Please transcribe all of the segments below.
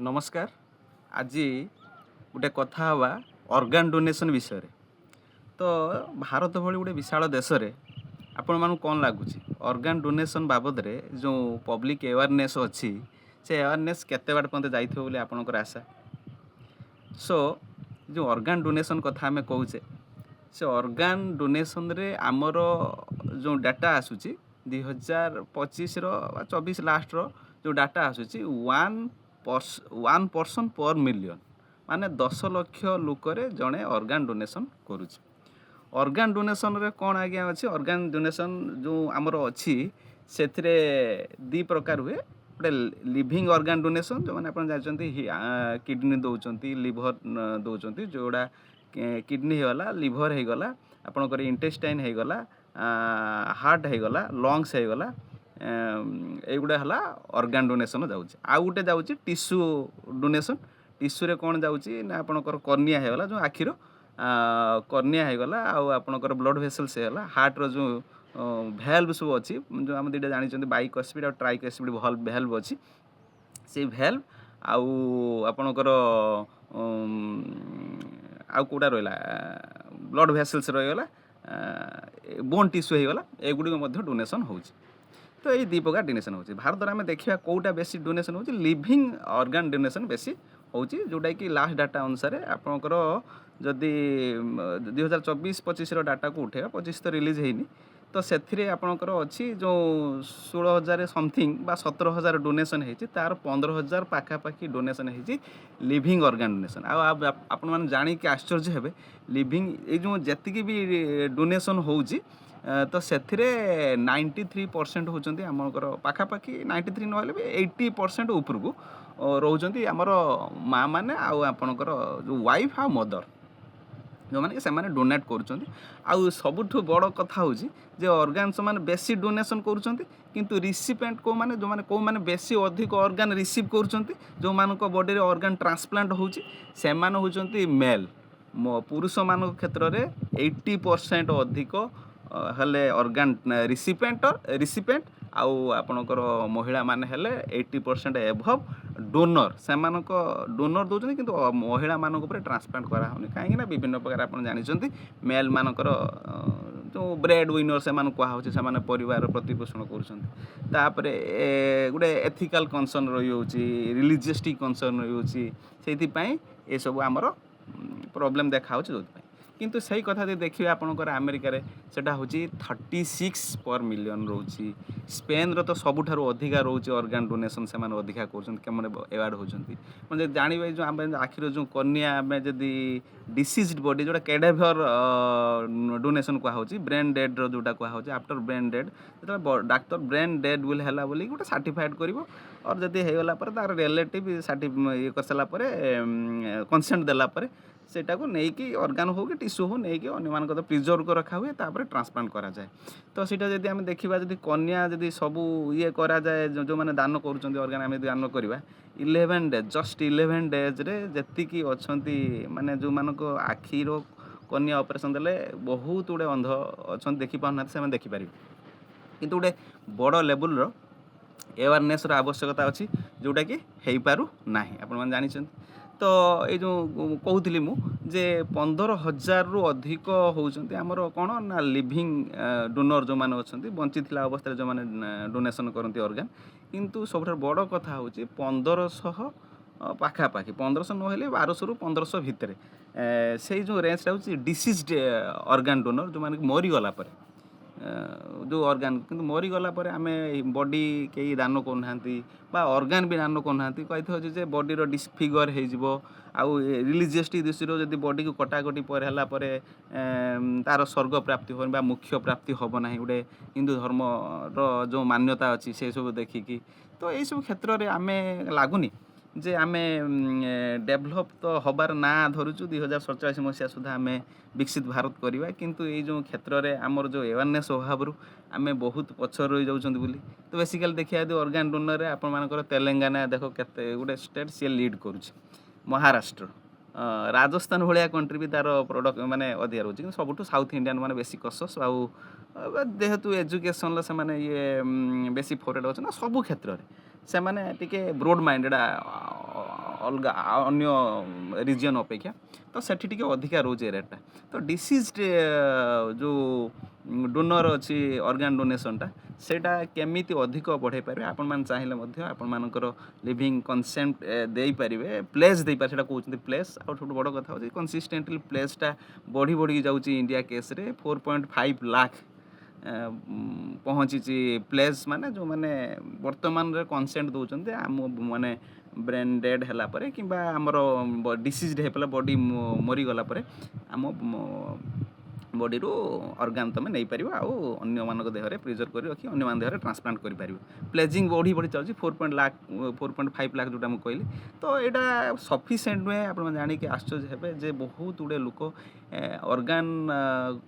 नमस्कार। आज गोटे कथा हवा ऑर्गन डोनेशन विषय रे। तो भारत भली गोटे विशाल देश रे आपण मानु कौन लगुच ऑर्गन डोनेशन बाबद रे जो पब्लिक अवेयरनेस अच्छी से अवेयरनेस केते बाट पर्यंत जाइथिबो बोली आपनकर आशा। सो जो ऑर्गन डोनेशन कथा हमें कहूचे से ऑर्गन डोनेशन रे आमर जो डाटा आसूची 2025 रो 24 लास्ट रो जो डाटा आसूची 1 पर्सन पर मिलियन माने 10 लाख लोकरे जड़े ऑर्गन डोनेशन करुच्ची। ऑर्गन डोनेशन रे कौन आज्ञा अच्छी ऑर्गन डोनेशन जो आमर अच्छी से दी प्रकार हुए गोटे लिविंग ऑर्गन डोनेशन जो मैंने आप जानते किडनी दौरान लिभर दौरान जोड़ा किडनी होगला लिभर होगला आपणकर इंटेस्टाइन होगला हार्ट होगला लंग्स होगला एगुड़ा है ऑर्गन डोनेशन जाऊँगी आउ गोटे जाऊँगी टिश्यू डोनेशन टिश्यू रे कौन जाऊँगी ना आपणकर कर्निया होगला जो आखिर कर्निया होगला आपणकर ब्लड भेसल्स होगला हार्ट रो जो भैल्व सब अच्छी जो आम दुटा जानी बाइकस्पिड और ट्राइकस्पिड भैल्व अच्छी से भैल्व आपणकर आउ कौटा रहा ब्लड भेसल्स रहीगला बोन टिश्यू होगला एगुड़ी डोनेशन होची। तो ये दी प्रकार डोनेशन होची। भारत में देखा कौटा बेसी डोनेशन होची लिविंग ऑर्गन डोनेशन बेसी होची जोटा कि लास्ट डाटा अनुसार आपणकर जदि 2024-25 डाटा को उठेगा 25 तो रिलीज होनी तो से आपणकर अच्छी जो 16,000 समथिंग बा 17,000 डोनेशन होती तार 15,000 पाखापाखि डोनेशन होती लिविंग ऑर्गन डोनेशन। आपण मैंने जानिक आश्चर्य हेबे लिविंग ये जो जी भी डोनेशन होची तो से 93% होती आमर पाखापाखि 93 ना 80% उपरकू रोचती आमर माँ मैंने आपणकर जो वाइफ आ मदर जो मैंने से डोनेट कर सबुठ बड़ कथा हूँ जे ऑर्गन से बेसी डोनेशन कर रिसिपेंट को माने जो माने को माने बेसी अधिक ऑर्गन रिसीव कर जो मान बॉडी रे ऑर्गन ट्रांसप्लांट होची से माने होचंती मेल पुरुष मान क्षेत्र में 80% अधिक हेले ऑर्गन रिसिपेंट आउ आपणकर महिला माने हेले 80% एभव डोनर से डोनर दौरान कि महिला मान ट्रांसप्लांट कराऊनी कहीं विभिन्न प्रकार आप जानते मेल मानकर जो ब्रेड विनर से कहुचे से परिवार प्रतिपोषण कर गोटे एथिकल कंसर्न रही रिलीजियसटिक कंसर्न रही ये सब आमर प्रॉब्लम देखा जो किंतु सही कथा जो देखिए आपंकर अमेरिका सेटा हूँ 36 पर मिलियन रोची स्पेन रो तो सबुठार अधिका रोचे ऑर्गन डोनेशन से अधिका कर एवार्ड होती जानवे जो आम आखिर जो कर्निया आम जदि डिसीज बॉडी जोटा कैडेभर डोनेशन कहुच्छी ब्रेन डेड रो जोटा कहुच्छी आफ्टर ब्रेन डेड जो डाक्तर ब्रेन डेड बोली है बोली गोटे सर्टिफाइड कर और जदि होगला तार रिलेटिव ये कर सारापर कंसेंट देलापर सेटा को लेकिन ऑर्गन हो कि टिश्यू हो नहीं अन्य तो प्रिजर्व कर रखा हुए तापर ट्रांसप्लांट करा जाए। तो सीटा जब आम देखा जब कन्या जब सबू ये करा जाए जो मैंने दान कर ऑर्गन आम दान करवा 11 डेज जस्ट 11 डेज रे जी अच्छा माने जो मान आखिर कन्या ऑपरेशन देले बहुत गुड़े अंध अच्छा देखी पाना से देखिपारे किंतु गोटे बड़ लेवल रो अवेयरनेस आवश्यकता अच्छी जोटा कि हो पारू ना आपण जानी। तो ये जो कहूली मुझे 15,000 रु अधिक होती आमर कौन ना लिविंग डोनर जो मैंने अच्छा बंची अवस्था जो मैंने डोनेशन करती ऑर्गन किंतु सब बड़ कथा हूँ 1500 पाखापाखि 1500 ना 1200 रु 1500 भितर से जो रेंजटा हूँ डिसीज्ड ऑर्गन डोनर जो मैंने मरीगला जो ऑर्गन किंतु मरीगला आम बॉडी कई दान करना ऑर्गन भी दान करना कही जे बॉडी रो डिस्फिगर हो रिलीजियसटी दृष्टि जब बॉडी को कटाकटी पर तार स्वर्ग प्राप्ति हो मुख्य प्राप्ति हम ना गोटे हिंदू धर्म रो जो मान्यता अच्छी से सब देखिकी तो यही सब क्षेत्र में आम लगुनि जे आम डेभलप तो हबार ना धरुचु 2047 मसीहा सुधा आम विकसित भारत करवा किंतु ये जो क्षेत्र में आमर जो अवेयरनेस अभाव आम बहुत पछ रही जाऊँ बोली। तो बेसिकली देखिए यदि ऑर्गन डोनर आपर तेलंगाना देख के गोटे स्टेट सी लीड करुच्ची महाराष्ट्र राजस्थान भाया कंट्री भी तार प्रोडक्ट माने अधिक रोचे सबुठ साउथ इंडियन माने बेसी कसस जेहेतु एजुकेशन से माने ये बेसी फोरेड अच्छा सबू क्षेत्र में से माने टिके ब्रोड माइंडेड अलगा अन्य रिजन अपेक्षा तो सेठी टिके अधिका रोचे रेटटा तो डिसीज जो डोनर अच्छी ऑर्गन डोनेशनटा सेटा केमिति अधिक बढ़ाई पारे आपण मान चाहिए मध्य आपण मानकर लिविंग कंसेंट देई पारिबे प्लेस देई पारे सेटा कहउछन्ती प्लेस आ छोट बड़ कथा होची कंसिस्टेंटली प्लेसटा बढ़ी बढ़ी जाउची इंडिया केस रे 4.5 लाख पहुँची प्लेस माने जो माने वर्तमान रे कंसेंट दउछन्ती आम माने ब्रेन डेड हैला परे किंबा हमर डिसीज हेपला बॉडी मरी गला परे आम बॉडी रो ऑर्गन तमे नहीं पारिबो आ अन्य मानक देहरे प्रिजर्व करी रखी अन्य मान देहरे ट्रांसप्लांट करि पारिबो प्लेजिंग बढ़ी बढ़ी चलछि 4.5 लाख जोटा हम कहली तो एटा सफिशिएंट नुहे आपण जानि कि आश्चर्य हेबे जे बहुत गुडे लोक ऑर्गन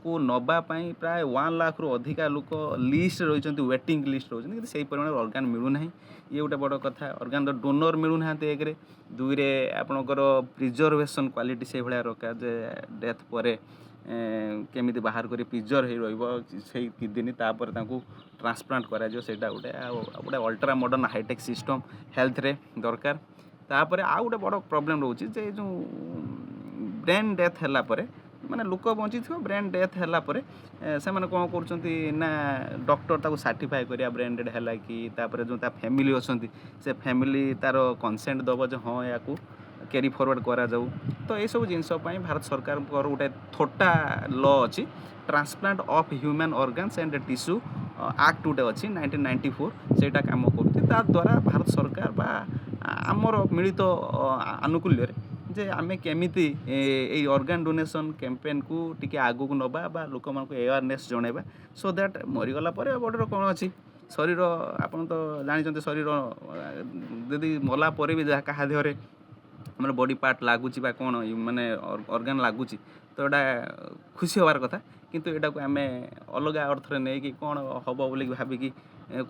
को नबा पई प्राय 1 लाख रो अधिका लोक लिस्ट रहिचंती वेटिंग लिस्ट रहिचंती कि सेही परिमाण ऑर्गन मिलु नाही ये गोटे बड़ कथा ऑर्गन रो डोनर मिलु नाहांती एक रे दुई रे आपनकर प्रिजर्वेशन क्वालिटी से भलिया रखा जे डेथ परे केमिति बाहर करी प्रिजर्व हे रहइबो सेही किदिनी तापर तांकू ट्रांसप्लांट करा जो सेटा गोटे ultra modern hi-tech system health रे दरकार तापर आ गोटे बड़ प्रॉब्लम रहउची जे जो ब्रेन डेथ हैला परे माने लोक बंची थो ब्रेन डेथ हैला परे से माने कोन करचंती ना डॉक्टर ताको सर्टिफाई करिया ब्रेन डेड हैला कि तापर जो ता फैमिली अछंती से फैमिली तार कंसेंट दबो जे हां याकू कैरी फॉरवर्ड करा जाऊ तो ये सब जिनस भारत सरकार गोटे थोटा लॉ अच्छी transplant of human organs and tissue act गोटे अच्छी 1994 सेटा काम कर द्वारा भारत सरकार बा आमर मिलित आनुकूल्य जे आमे केमिति ए ऑर्गन डोनेशन कैंपेन को टिके आगु को नबा बा लोक मान को अवेयरनेस जणेबा सो दैट मरीगला परे बॉडीर कौन अच्छी शरीर आपन तो जानी शरीर यदि मला परे भी जहाँ क्या देहरे मतलब बॉडी पार्ट लगुच कौन माने ऑर्गन लगुच तो एटा खुशी हबार कथा किंतु एटा को आमे अलग अर्थ रे नै कि कौन हबो बोली भाबिकी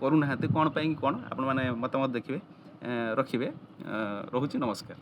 करू ना कौन पाई कौन आपण माने मतामत देखिबे रखिबे रहुची नमस्कार।